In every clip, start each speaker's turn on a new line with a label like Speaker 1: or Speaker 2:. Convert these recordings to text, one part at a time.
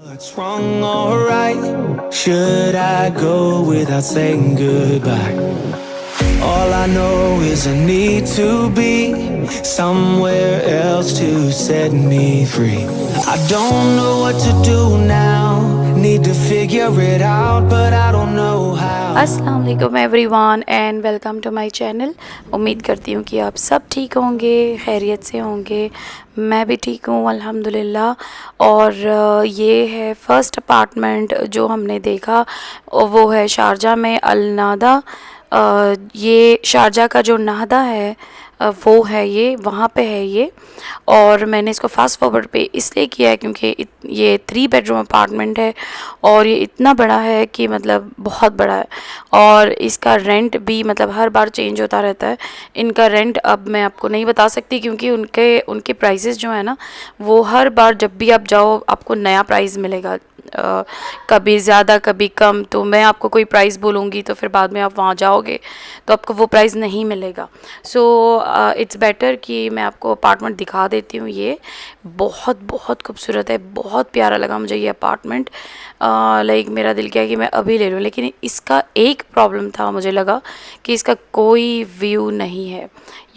Speaker 1: What's wrong or right? Should I go without saying goodbye? All I know is I need to be somewhere else to set me free. I don't know what to do now. Need to figure it out, but I don't know how.
Speaker 2: अस्सलाम वालेकुम everyone and welcome to my channel. उम्मीद करती हूँ कि आप सब ठीक होंगे, खैरियत से होंगे। मैं भी ठीक हूँ अल्हम्दुलिल्लाह। और ये है फर्स्ट अपार्टमेंट जो हमने देखा, और वो है शारजा में अल नादा। ये शारजा का जो नाहदा है वो है, ये वहाँ पे है ये। और मैंने इसको फास्ट फॉरवर्ड पे इसलिए किया है क्योंकि ये 3 बेडरूम अपार्टमेंट है और ये इतना बड़ा है कि मतलब बहुत बड़ा है। और इसका रेंट भी मतलब हर बार चेंज होता रहता है। इनका रेंट अब मैं आपको नहीं बता सकती क्योंकि उनके प्राइसेस जो है ना, वो हर बार जब भी आप जाओ आपको नया प्राइस मिलेगा। कभी ज़्यादा कभी कम। तो मैं आपको कोई प्राइस बोलूँगी तो फिर बाद में आप वहाँ जाओगे तो आपको वो प्राइस नहीं मिलेगा। सो इट्स बेटर कि मैं आपको अपार्टमेंट दिखा देती हूँ। ये बहुत बहुत खूबसूरत है, बहुत प्यारा लगा मुझे ये अपार्टमेंट। लाइक मेरा दिल किया कि मैं अभी ले लूँ, लेकिन इसका एक प्रॉब्लम था, मुझे लगा कि इसका कोई व्यू नहीं है।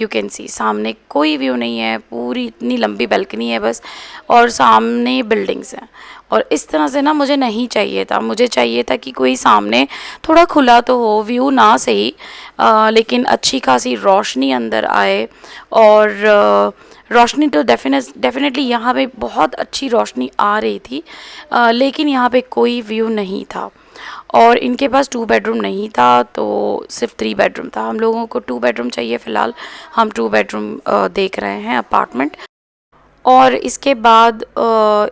Speaker 2: यू कैन सी सामने कोई व्यू नहीं है, पूरी इतनी लंबी बैल्कनी है बस, और सामने बिल्डिंग्स हैं। और इस तरह से ना मुझे नहीं चाहिए था। मुझे चाहिए था कि कोई सामने थोड़ा खुला तो हो, व्यू ना सही लेकिन अच्छी खासी रोशनी अंदर आए। और रोशनी तो डेफिनेटली यहाँ पे बहुत अच्छी रोशनी आ रही थी, लेकिन यहाँ पे कोई व्यू नहीं था। और इनके पास 2 बेडरूम नहीं था, तो सिर्फ 3 बेडरूम था। हम लोगों को 2 बेडरूम चाहिए फ़िलहाल। हम 2 बेडरूम देख रहे हैं अपार्टमेंट। और इसके बाद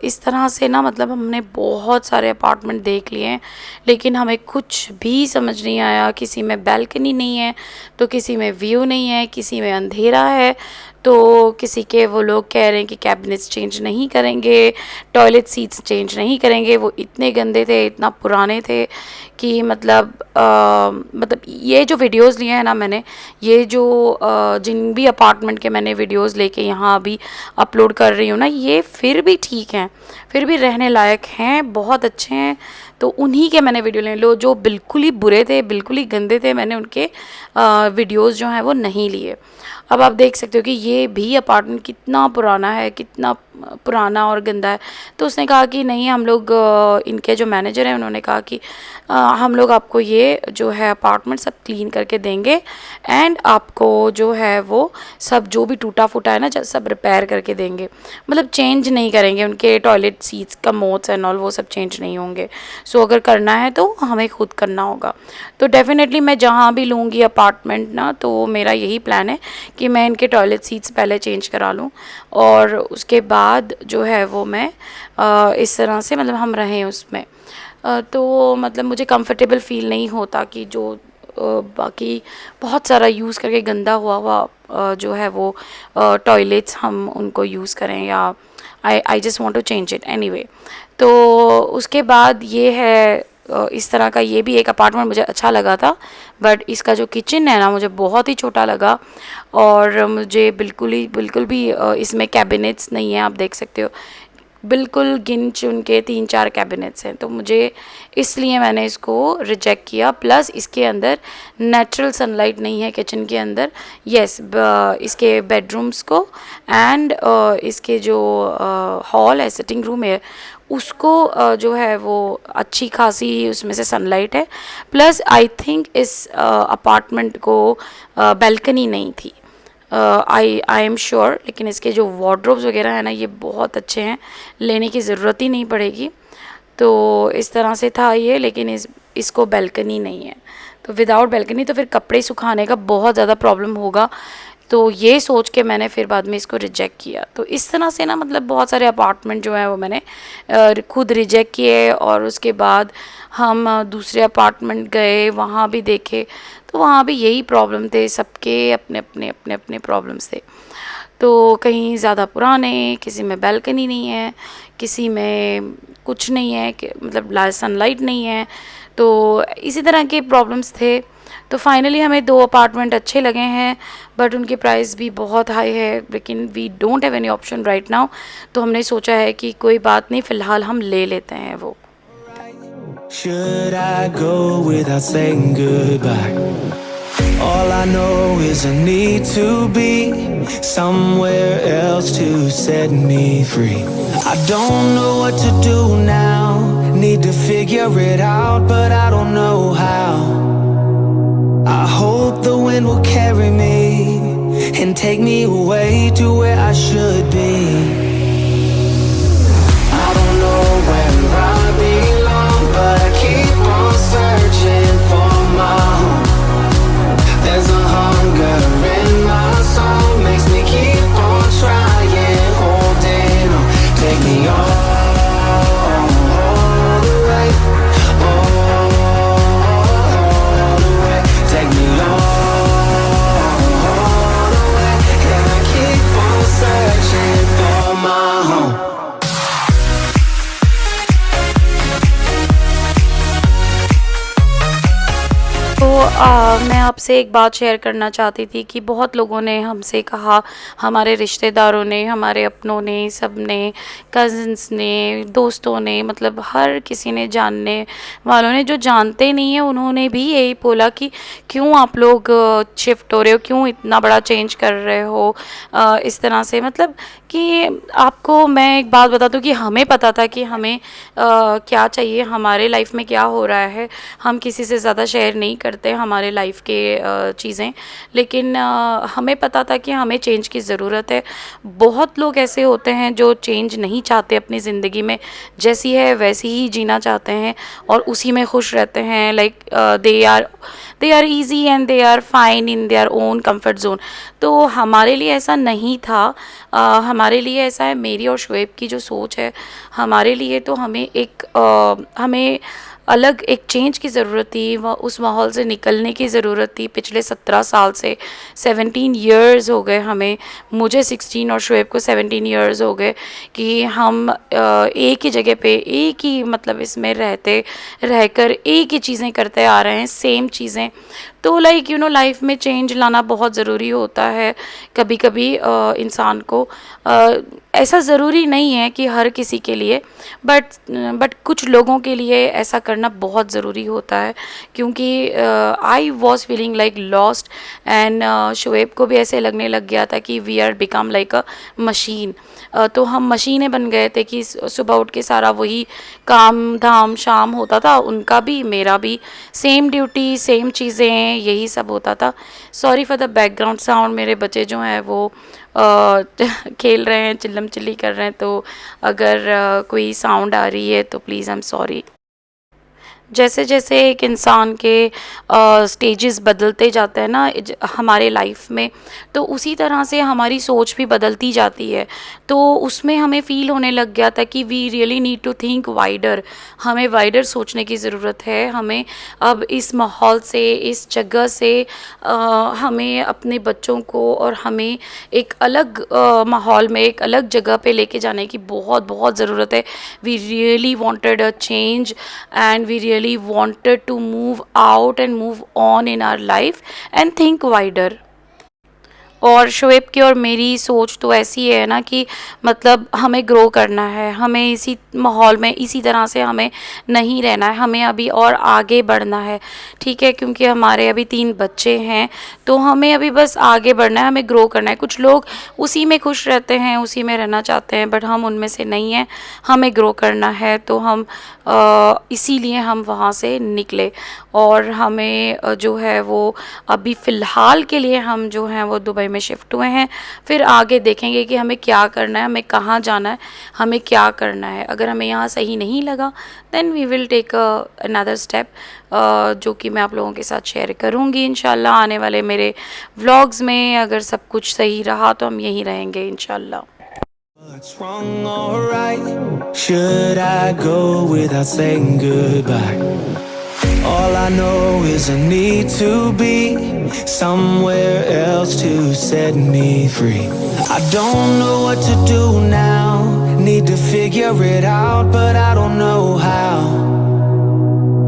Speaker 2: इस तरह से ना मतलब हमने बहुत सारे अपार्टमेंट देख लिए हैं, लेकिन हमें कुछ भी समझ नहीं आया। किसी में बैल्कनी नहीं है, तो किसी में व्यू नहीं है, किसी में अंधेरा है, तो किसी के वो लोग कह रहे हैं कि कैबिनेट्स चेंज नहीं करेंगे, टॉयलेट सीट्स चेंज नहीं करेंगे। वो इतने गंदे थे, इतना पुराने थे कि मतलब ये जो वीडियोस लिए हैं ना मैंने, ये जो जिन भी अपार्टमेंट के मैंने वीडियोस लेके यहाँ अभी अपलोड कर रही हूँ ना, ये फिर भी ठीक हैं, फिर भी रहने लायक हैं, बहुत अच्छे हैं। तो उन्हीं के मैंने वीडियो ले लो। जो बिल्कुल ही बुरे थे, बिल्कुल ही गंदे थे, मैंने उनके वीडियोस जो हैं वो नहीं लिए। अब आप देख सकते हो कि ये भी अपार्टमेंट कितना पुराना है, कितना पुराना और गंदा है। तो उसने कहा कि नहीं, हम लोग इनके जो मैनेजर हैं उन्होंने कहा कि हम लोग आपको ये जो है अपार्टमेंट सब क्लीन करके देंगे, एंड आपको जो है वो सब जो भी टूटा फूटा है ना सब रिपेयर करके देंगे। मतलब चेंज नहीं करेंगे, उनके toilet seats commodes and all वो सब चेंज नहीं होंगे। सो अगर करना है तो हमें खुद करना होगा। तो डेफिनेटली मैं जहाँ भी लूँगी अपार्टमेंट ना, तो मेरा यही प्लान है कि मैं इनके टॉयलेट सीट्स पहले चेंज करा लूँ, और उसके बाद जो है वो मैं इस तरह से मतलब हम रहें उसमें। तो मतलब मुझे कंफर्टेबल फ़ील नहीं होता कि जो बाकी बहुत सारा यूज़ करके गंदा हुआ हुआ जो है वो टॉयलेट्स हम उनको यूज़ करें, या I just want to change it anyway. तो उसके बाद ये है इस तरह का ये भी एक अपार्टमेंट मुझे अच्छा लगा था, बट इसका जो किचन है ना मुझे बहुत ही छोटा लगा। और मुझे बिल्कुल भी इसमें कैबिनेट्स नहीं है, आप देख सकते हो, बिल्कुल गिन चुन के 3-4 कैबिनेट्स हैं। तो मुझे इसलिए मैंने इसको रिजेक्ट किया। प्लस इसके अंदर नेचुरल सनलाइट नहीं है किचन के अंदर। यस, इसके बेडरूम्स को एंड इसके जो हॉल है, सिटिंग रूम है, उसको जो है वो अच्छी खासी उसमें से सनलाइट है। प्लस आई थिंक इस अपार्टमेंट को बैल्कनी नहीं थी, आई एम श्योर। लेकिन इसके जो वार्डरोब्स वगैरह है ना, ये बहुत अच्छे हैं, लेने की ज़रूरत ही नहीं पड़ेगी। तो इस तरह से था ये, लेकिन इसको बैल्कनी नहीं है। तो विदाउट बैल्कनी तो फिर कपड़े सुखाने का बहुत ज़्यादा प्रॉब्लम होगा। तो ये सोच के मैंने फिर बाद में इसको रिजेक्ट किया। तो इस तरह से ना मतलब बहुत सारे अपार्टमेंट जो है वो मैंने खुद रिजेक्ट किए। और उसके बाद हम दूसरे अपार्टमेंट गए, वहाँ भी देखे, तो वहाँ भी यही प्रॉब्लम थे, सबके अपने प्रॉब्लम्स थे। तो कहीं ज़्यादा पुराने, किसी में बैल्कनी नहीं है, किसी में कुछ नहीं है कि मतलब सनलाइट नहीं है। तो इसी तरह के प्रॉब्लम्स थे। तो फाइनली हमें 2 अपार्टमेंट अच्छे लगे हैं, बट उनकी प्राइस भी बहुत हाई है, लेकिन we don't have any option right now. तो हमने सोचा है कि कोई बात नहीं, फ़िलहाल हम ले लेते हैं वो।
Speaker 1: Should I go without saying goodbye? All I know is I need to be somewhere else to set me free. I don't know what to do now, need to figure it out, but I don't know how. I hope the wind will carry me and take me away to where I should be. I don't know where I belong, but I keep on searching for my home. There's a hunger in my soul, makes me keep on trying, holding on. Take me all the way, all the way. Take me all the way, and I keep on searching for my home.
Speaker 2: तो मैं आपसे एक बात share करना चाहती थी कि बहुत लोगों ने हमसे कहा, हमारे रिश्तेदारों ने, हमारे अपनों ने, सब ने, कज़न्स ने, दोस्तों ने, मतलब हर किसी ने, जानने वालों ने, जो जानते नहीं हैं उन्होंने भी यही बोला कि क्यों आप लोग शिफ्ट हो रहे हो, क्यों इतना बड़ा चेंज कर रहे हो इस तरह से। मतलब कि आपको मैं एक बात बता दूं कि हमें पता था कि हमें क्या चाहिए, हमारे लाइफ में क्या हो रहा है। हम किसी से ज़्यादा शेयर नहीं करते हमारे लाइफ के चीज़ें, लेकिन हमें पता था कि हमें चेंज की ज़रूरत है। बहुत लोग ऐसे होते हैं जो चेंज नहीं चाहते अपनी ज़िंदगी में, जैसी है वैसी ही जीना चाहते हैं और उसी में खुश रहते हैं। Like they are easy and they are fine in their own comfort zone. तो हमारे लिए ऐसा नहीं था। हमारे लिए ऐसा है, मेरी और शुएब की जो सोच है, हमारे लिए तो हमें अलग एक चेंज की ज़रूरत थी, उस माहौल से निकलने की ज़रूरत थी। पिछले 17 साल से 17 इयर्स हो गए हमें, मुझे 16 और शुएब को 17 इयर्स हो गए कि हम एक ही जगह पे, एक ही मतलब इसमें रहकर एक ही चीज़ें करते आ रहे हैं, सेम चीज़ें। तो लाइक लाइफ में चेंज लाना बहुत ज़रूरी होता है। कभी कभी इंसान को ऐसा ज़रूरी नहीं है कि हर किसी के लिए, बट कुछ लोगों के लिए ऐसा करना बहुत ज़रूरी होता है। क्योंकि I was feeling like lost and Shoaib को भी ऐसे लगने लग गया था कि we are become like a machine. तो हम मशीनें बन गए थे कि सुबह उठ के सारा वही काम धाम शाम होता था, उनका भी मेरा भी, सेम ड्यूटी सेम चीज़ें, यही सब होता था। Sorry for the background sound, मेरे बच्चे जो हैं वो खेल रहे हैं, चिल्लम चिल्ली कर रहे हैं, तो अगर कोई साउंड आ रही है तो प्लीज़ आई एम सॉरी। जैसे जैसे एक इंसान के स्टेजेस बदलते जाते हैं ना हमारे लाइफ में, तो उसी तरह से हमारी सोच भी बदलती जाती है। तो उसमें हमें फ़ील होने लग गया था कि we really need to think wider, हमें वाइडर सोचने की ज़रूरत है। हमें अब इस माहौल से, इस जगह से हमें अपने बच्चों को और हमें एक अलग माहौल में, एक अलग जगह पे लेके जाने की बहुत बहुत ज़रूरत है। We really wanted a change and we really wanted to move out and move on in our life and think wider। और शुएब की और मेरी सोच तो ऐसी है ना कि मतलब हमें ग्रो करना है, हमें इसी माहौल में इसी तरह से हमें नहीं रहना है, हमें अभी और आगे बढ़ना है, ठीक है। क्योंकि हमारे अभी 3 बच्चे हैं, तो हमें अभी बस आगे बढ़ना है, हमें ग्रो करना है। कुछ लोग उसी में खुश रहते हैं, उसी में रहना चाहते हैं, बट हम उनमें से नहीं हैं, हमें ग्रो करना है। तो हम इसीलिए हम वहाँ से निकले और हमें जो है वो अभी फ़िलहाल के लिए हम जो हैं वो दुबई में शिफ्ट हुए हैं। फिर आगे देखेंगे कि हमें क्या करना है, हमें कहाँ जाना है, हमें क्या करना है। अगर हमें यहाँ सही नहीं लगा then we will take another step, जो कि मैं आप लोगों के साथ शेयर करूँगी इंशाल्लाह आने वाले मेरे व्लॉग्स में। अगर सब कुछ सही रहा तो हम यहीं रहेंगे इंशाल्लाह।
Speaker 1: What's wrong or right? Should I go without saying goodbye? All I know is I need to be somewhere else to set me free. I don't know what to do now, need to figure it out, but I don't know how.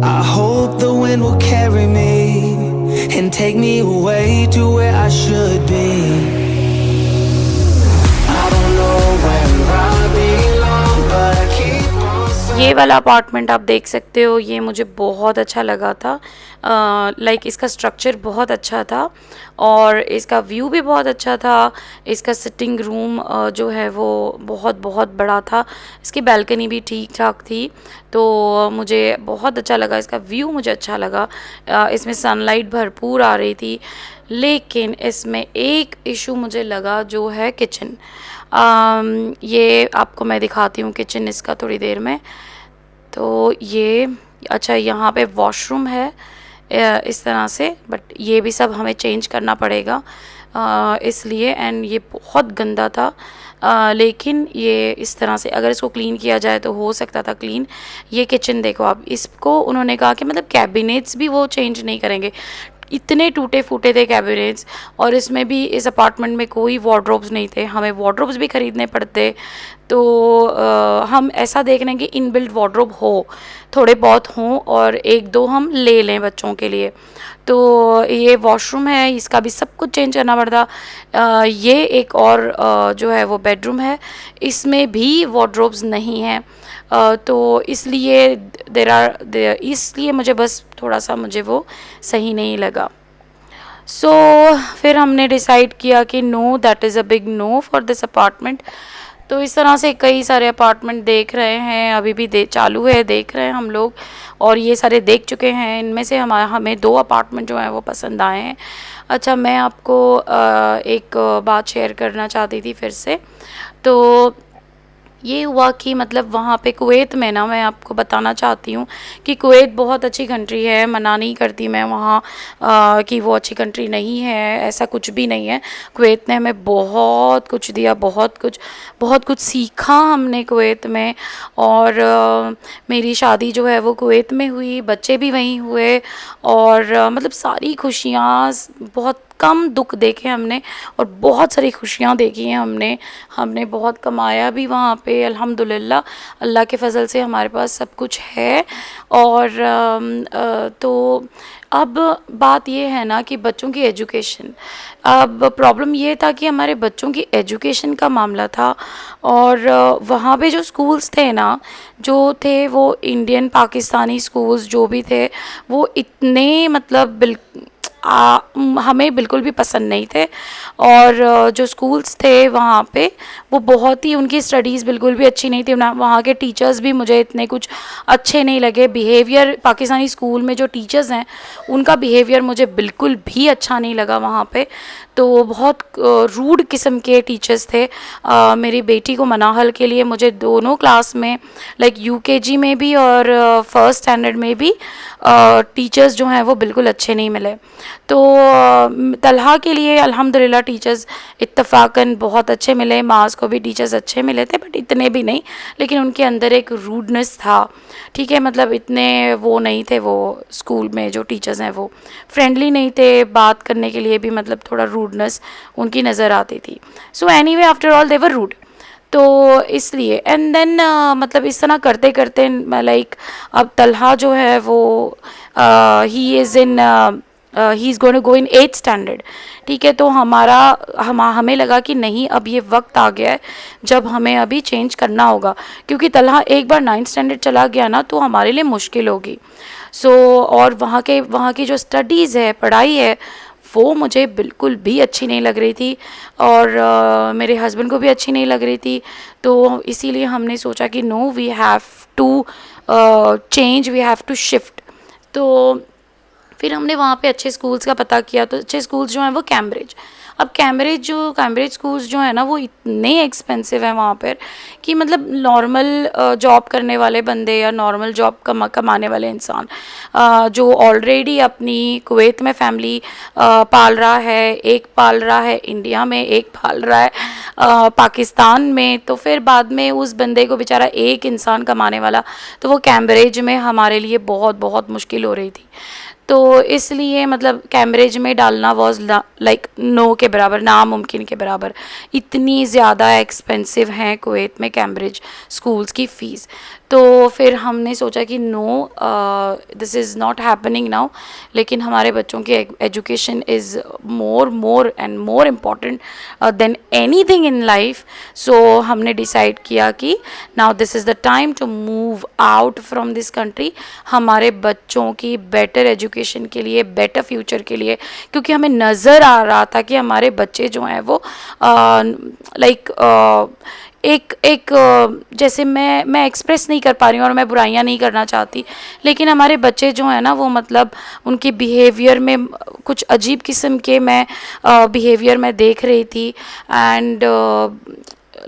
Speaker 1: I hope the wind will carry me and take me away to where I should be. I don't know where I belong, but I keep on
Speaker 2: ये वाला apartment आप देख सकते हो, ये मुझे बहुत अच्छा लगा था। लाइक इसका स्ट्रक्चर बहुत अच्छा था और इसका व्यू भी बहुत अच्छा था। इसका सिटिंग रूम जो है वो बहुत बहुत बड़ा था। इसकी बैल्कनी भी ठीक ठाक थी, तो मुझे बहुत अच्छा लगा। इसका व्यू मुझे अच्छा लगा। इसमें सनलाइट भरपूर आ रही थी, लेकिन इसमें एक इशू मुझे लगा जो है किचन। ये आपको मैं दिखाती हूँ किचन इसका थोड़ी देर में। तो ये अच्छा, यहाँ पे वॉशरूम है इस तरह से, बट ये भी सब हमें चेंज करना पड़ेगा इसलिए। एंड ये बहुत गंदा था, लेकिन ये इस तरह से अगर इसको क्लीन किया जाए तो हो सकता था क्लीन। ये किचन देखो आप, इसको उन्होंने कहा कि मतलब कैबिनेट्स भी वो चेंज नहीं करेंगे, इतने टूटे फूटे थे कैबिनेट्स। और इसमें भी इस अपार्टमेंट में कोई वार्डरोब्स नहीं थे, हमें वार्डरोब्स भी ख़रीदने पड़ते। तो हम ऐसा देख रहे हैं कि इनबिल्ट वार्डरोब हो, थोड़े बहुत हों और एक दो हम ले लें बच्चों के लिए। तो ये वॉशरूम है, इसका भी सब कुछ चेंज करना पड़ता। ये एक और जो है वो बेडरूम है, इसमें भी वार्डरोब्स नहीं हैं। तो इसलिए इसलिए मुझे बस थोड़ा सा मुझे वो सही नहीं लगा। सो फिर हमने डिसाइड किया कि no, that is a big no for this apartment. तो इस तरह से कई सारे अपार्टमेंट देख रहे हैं, अभी भी चालू है, देख रहे हैं हम लोग, और ये सारे देख चुके हैं। इनमें से हमें 2 अपार्टमेंट जो हैं वो पसंद आए हैं। अच्छा, मैं आपको एक बात शेयर करना चाहती थी फिर से। तो ये हुआ कि मतलब वहाँ पे कुवैत में ना, मैं आपको बताना चाहती हूँ कि कुवैत बहुत अच्छी कंट्री है। मना नहीं करती मैं वहाँ कि वो अच्छी कंट्री नहीं है, ऐसा कुछ भी नहीं है। कुवैत ने हमें बहुत कुछ दिया, बहुत कुछ सीखा हमने कुवैत में। और मेरी शादी जो है वो कुवैत में हुई, बच्चे भी वहीं हुए, और मतलब सारी खुशियाँ, बहुत कम दुख देखे हमने और बहुत सारी खुशियाँ देखी हैं हमने बहुत कमाया भी वहाँ पे अल्हम्दुलिल्लाह। अल्लाह के फ़ज़ल से हमारे पास सब कुछ है। और तो अब बात ये है ना कि बच्चों की एजुकेशन, अब प्रॉब्लम ये था कि हमारे बच्चों की एजुकेशन का मामला था। और वहाँ पे जो स्कूल्स थे ना, जो थे वो इंडियन पाकिस्तानी स्कूल्स जो भी थे, वो इतने मतलब हमें बिल्कुल भी पसंद नहीं थे। और जो स्कूल्स थे वहाँ पे, वो बहुत ही, उनकी स्टडीज़ बिल्कुल भी अच्छी नहीं थी। वहाँ के टीचर्स भी मुझे इतने कुछ अच्छे नहीं लगे। बिहेवियर पाकिस्तानी स्कूल में जो टीचर्स हैं उनका बिहेवियर मुझे बिल्कुल भी अच्छा नहीं लगा वहाँ पे। तो बहुत रूड किस्म के टीचर्स थे। मेरी बेटी को मनाहल के लिए मुझे दोनों क्लास में, लाइक यूकेजी में भी और फर्स्ट स्टैंडर्ड में भी टीचर्स जो हैं वो बिल्कुल अच्छे नहीं मिले। तो तलहा के लिए अल्हम्दुलिल्लाह टीचर्स इत्तफ़ाकन बहुत अच्छे मिले, मास को भी टीचर्स अच्छे मिले थे, बट इतने भी नहीं। लेकिन उनके अंदर एक रूडनेस था, ठीक है, मतलब इतने वो नहीं थे। वो स्कूल में जो टीचर्स हैं वो फ्रेंडली नहीं थे, बात करने के लिए भी मतलब थोड़ा रूडनेस उनकी नज़र आती थी। So anyway, after all they were rude. तो इसलिए एंड देन मतलब इस तरह करते करते लाइक अब तलहा जो है वो he is in he is going to go in 8th standard, ठीक है। तो हमें लगा कि नहीं, अब ये वक्त आ गया है जब हमें अभी चेंज करना होगा, क्योंकि तलहा एक बार 9th स्टैंडर्ड चला गया ना तो हमारे लिए मुश्किल होगी। और वहाँ की जो स्टडीज़ है, पढ़ाई है, वो मुझे बिल्कुल भी अच्छी नहीं लग रही थी, और मेरे हस्बैंड को भी अच्छी नहीं लग रही थी। तो इसीलिए हमने सोचा कि no, we have to change, we have to shift. तो फिर हमने वहाँ पे अच्छे स्कूल्स का पता किया। तो अच्छे स्कूल्स जो हैं वो कैम्ब्रिज। अब कैम्ब्रिज स्कूल्स जो है ना वो इतने एक्सपेंसिव हैं वहाँ पर कि मतलब नॉर्मल जॉब करने वाले बंदे या नॉर्मल जॉब कमाने वाले इंसान जो ऑलरेडी अपनी कुवैत में फैमिली पाल रहा है, एक पाल रहा है इंडिया में, एक पाल रहा है पाकिस्तान में, तो फिर बाद में उस बंदे को बेचारा एक इंसान कमाने वाला, तो वो कैम्ब्रिज में हमारे लिए बहुत बहुत मुश्किल हो रही थी। तो इसलिए मतलब कैम्ब्रिज में डालना वॉज लाइक नो के बराबर, नामुमकिन के बराबर। इतनी ज़्यादा एक्सपेंसिव हैं कुवैत में कैम्ब्रिज स्कूल्स की फ़ीस। तो फिर हमने सोचा कि no, this is not happening now, लेकिन हमारे बच्चों की education is more and more important than anything in life. So हमने डिसाइड किया कि now this is the time to move out from this country, हमारे बच्चों की बेटर एजुकेशन के लिए, बेटर फ्यूचर के लिए, क्योंकि हमें नज़र आ रहा था कि हमारे बच्चे जो हैं वो एक जैसे मैं एक्सप्रेस नहीं कर पा रही हूँ और मैं बुराइयाँ नहीं करना चाहती, लेकिन हमारे बच्चे जो हैं ना वो मतलब उनके बिहेवियर में कुछ अजीब किस्म के मैं बिहेवियर मैं देख रही थी. And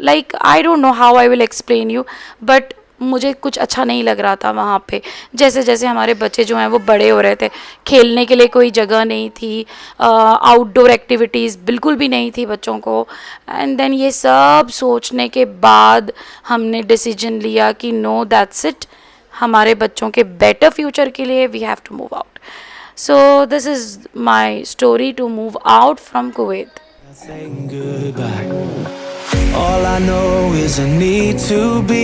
Speaker 2: like I don't know how I will explain you, but मुझे कुछ अच्छा नहीं लग रहा था वहाँ पे. जैसे जैसे हमारे बच्चे जो हैं वो बड़े हो रहे थे, खेलने के लिए कोई जगह नहीं थी, आउटडोर एक्टिविटीज़ बिल्कुल भी नहीं थी बच्चों को. एंड देन ये सब सोचने के बाद हमने डिसीजन लिया कि नो, दैट्स इट, हमारे बच्चों के बेटर फ्यूचर के लिए we have to move out. So this is my story to move out from Kuwait.
Speaker 1: saying goodbye. All I know is I need to be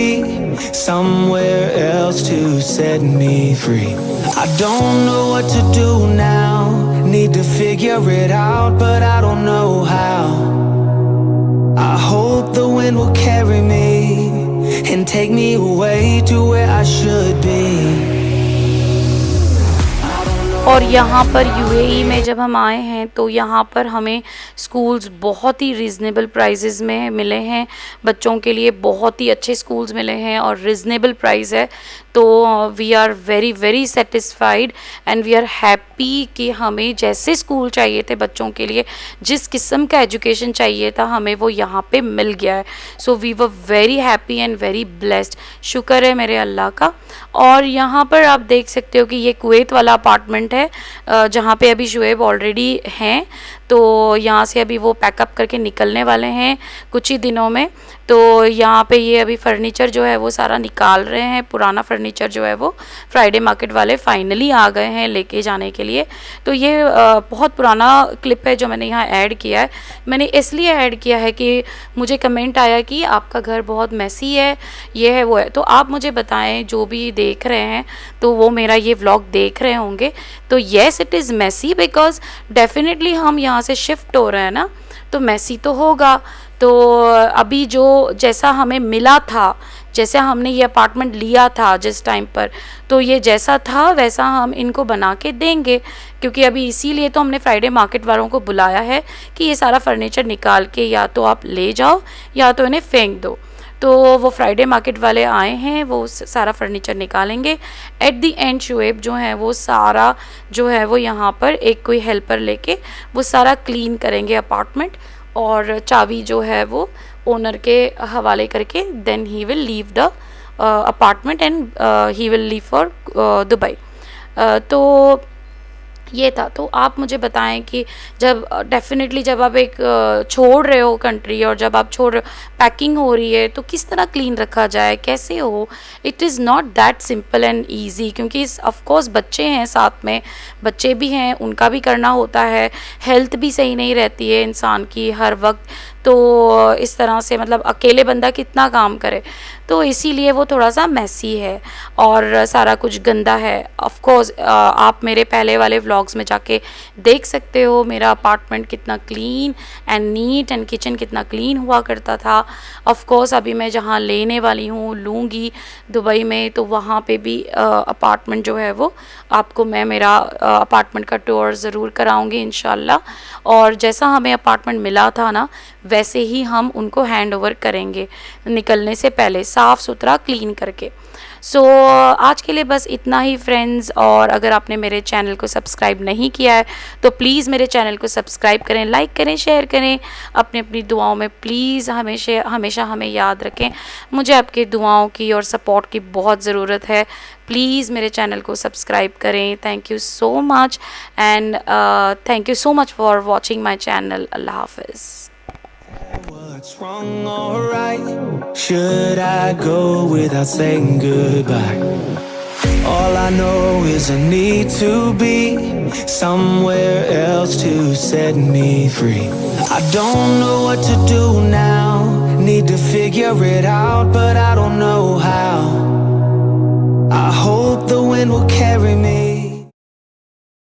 Speaker 1: somewhere else to set me free. I don't know what to do now, need to figure it out, but I don't know how. I hope the wind will carry me and take me away to where I should be.
Speaker 2: और यहाँ पर UAE में जब हम आए हैं तो यहाँ पर हमें स्कूल्स बहुत ही रीज़नेबल प्राइसेस में मिले हैं, बच्चों के लिए बहुत ही अच्छे स्कूल्स मिले हैं और रीज़नेबल प्राइस है. तो we are very very satisfied and we are happy कि हमें जैसे स्कूल चाहिए थे बच्चों के लिए, जिस किस्म का एजुकेशन चाहिए था, हमें वो यहाँ पे मिल गया है. So we were very happy and very blessed. शुक्र है मेरे अल्लाह का. और यहाँ पर आप देख सकते हो कि ये कुवैत वाला अपार्टमेंट है जहाँ पे अभी शुएब ऑलरेडी हैं. तो यहाँ से अभी वो पैकअप करके निकलने वाले हैं कुछ ही दिनों में. तो यहाँ पे ये अभी फर्नीचर जो है वो सारा निकाल रहे हैं. पुराना फर्नीचर जो है वो फ्राइडे मार्केट वाले फाइनली आ गए हैं लेके जाने के लिए. तो ये बहुत पुराना क्लिप है जो मैंने यहाँ ऐड किया है. मैंने इसलिए ऐड किया है कि मुझे कमेंट आया कि आपका घर बहुत मैसी है, ये है वो है. तो आप मुझे बताएं, जो भी देख रहे हैं तो वो मेरा ये व्लॉग देख रहे होंगे. तो yes, it is messy because definitely हम यहाँ से शिफ्ट हो रहे हैं ना, तो मैसी तो होगा. तो अभी जो जैसा हमें मिला था, जैसे हमने ये अपार्टमेंट लिया था जिस टाइम पर, तो ये जैसा था वैसा हम इनको बना के देंगे. क्योंकि अभी इसीलिए तो हमने फ्राइडे मार्केट वालों को बुलाया है कि ये सारा फर्नीचर निकाल के या तो आप ले जाओ या तो इन्हें फेंक दो. तो वो फ्राइडे मार्केट वाले आए हैं, वो सारा फर्नीचर निकालेंगे. एट द एंड शुएब जो है वो सारा जो है वो यहाँ पर एक कोई हेल्पर लेके वो सारा क्लीन करेंगे अपार्टमेंट, और चाबी जो है वो ओनर के हवाले करके then he will leave the apartment and he will leave for Dubai. तो ये था. तो आप मुझे बताएं कि जब डेफिनेटली जब आप एक छोड़ रहे हो कंट्री और जब आप छोड़ रहे हो, पैकिंग हो रही है, तो किस तरह क्लीन रखा जाए, कैसे हो. It is not that simple and easy, क्योंकि ऑफकोर्स बच्चे हैं साथ में, बच्चे भी हैं, उनका भी करना होता है. हेल्थ भी सही नहीं रहती है इंसान की हर वक्त. तो इस तरह से मतलब अकेले बंदा कितना काम करे, तो इसीलिए वो थोड़ा सा मैसी है और सारा कुछ गंदा है. ऑफ कोर्स आप मेरे पहले वाले व्लॉग्स में जाके देख सकते हो मेरा अपार्टमेंट कितना clean and neat and kitchen कितना क्लीन हुआ करता था. ऑफ कोर्स अभी मैं जहाँ लेने वाली हूँ, लूँगी दुबई में, तो वहाँ पे भी अपार्टमेंट जो है वो आपको मैं मेरा अपार्टमेंट का टूर ज़रूर कराऊँगी इंशाल्लाह. और जैसा हमें अपार्टमेंट मिला था ना, वैसे ही हम उनको हैंड ओवर करेंगे निकलने से पहले, साफ़ सुथरा क्लीन करके. सो आज के लिए बस इतना ही फ्रेंड्स. और अगर आपने मेरे चैनल को सब्सक्राइब नहीं किया है तो प्लीज़ मेरे चैनल को सब्सक्राइब करें, लाइक करें, शेयर करें. अपनी अपनी दुआओं में प्लीज़ हमेशा हमें याद रखें. मुझे आपकी दुआओं की और सपोर्ट की बहुत ज़रूरत है. प्लीज़ मेरे चैनल को सब्सक्राइब करें. Thank you so much and thank you so much for watching my channel. अल्लाह हाफिज़.
Speaker 1: What's wrong or right? Should I go without saying goodbye? All I know is I need to be somewhere else to set me free. I don't know what to do now, need to figure it out, but I don't know how. I hope the wind will carry me